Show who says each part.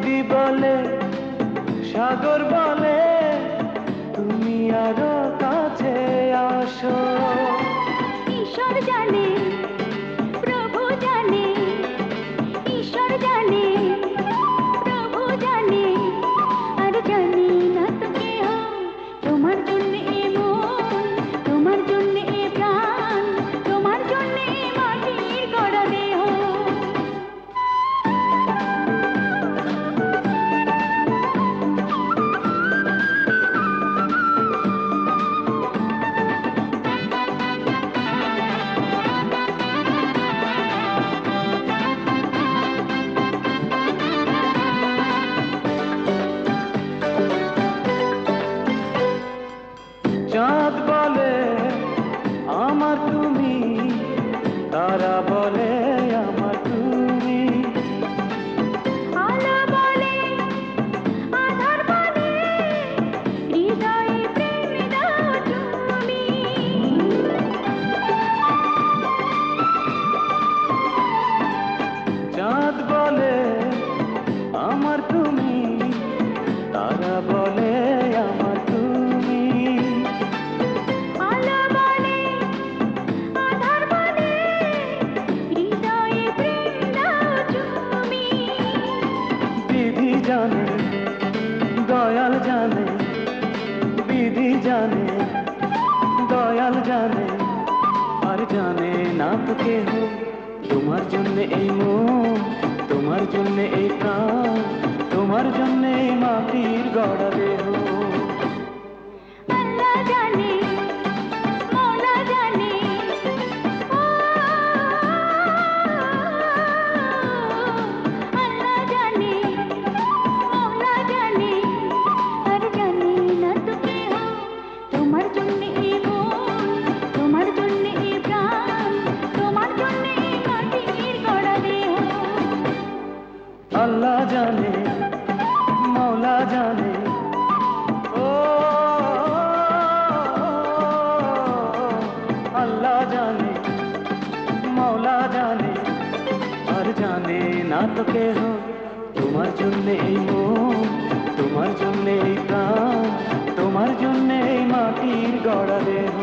Speaker 1: নদী বলে সাগর বলে তুমি আরো কাছে আসো।
Speaker 2: ঈশ্বর জানে, প্রভু জানে, ঈশ্বর জানে, প্রভু জানে, আর জানি না তো কেহ। তোমার জন্য এ মন, তোমার জন্য এ প্রাণ, তোমার জন্য এ মাটির গড়া দেহ।
Speaker 1: চাঁদ বলে আমার তুমি, তারা বলে আমার তুমি।
Speaker 2: আলো বলে, আধার বলে, হৃদয়ে প্রেম দাও তুমি।
Speaker 1: চাঁদ বলে আমার তুমি, তারা বলে আমার তুমি।
Speaker 2: আলো বলে, আধার বলে, হৃদয়ে প্রেম দাও তুমি।
Speaker 1: বিধি জানে, দয়াল জানে, বিধি জানে, দয়াল জানে, আর জানে না তো কেহ। তোমার জন্য এই মন, তোমার জন্য এই প্রাণ, তোমার জন্য এই মাটির গড়া দেহ।
Speaker 2: আল্লাহ জানে, মওলা জানে, ও আল্লাহ জানে, মওলা জানে, আর জানি না তো কেহ। তোমার জন্য এই মন, তোমার জন্য এই প্রাণ, তোমার জন্য এই মাটির গড়া দেহ।
Speaker 1: আল্লাহ জানে, মওলা জানে, ও আল্লাহ জানে, মওলা জানে, আর জানে না তো কেহ। তোমার জন্য এই মন, তোমার জন্য এই প্রাণ, তোমার জন্য এই মাটির গড়া দেহ।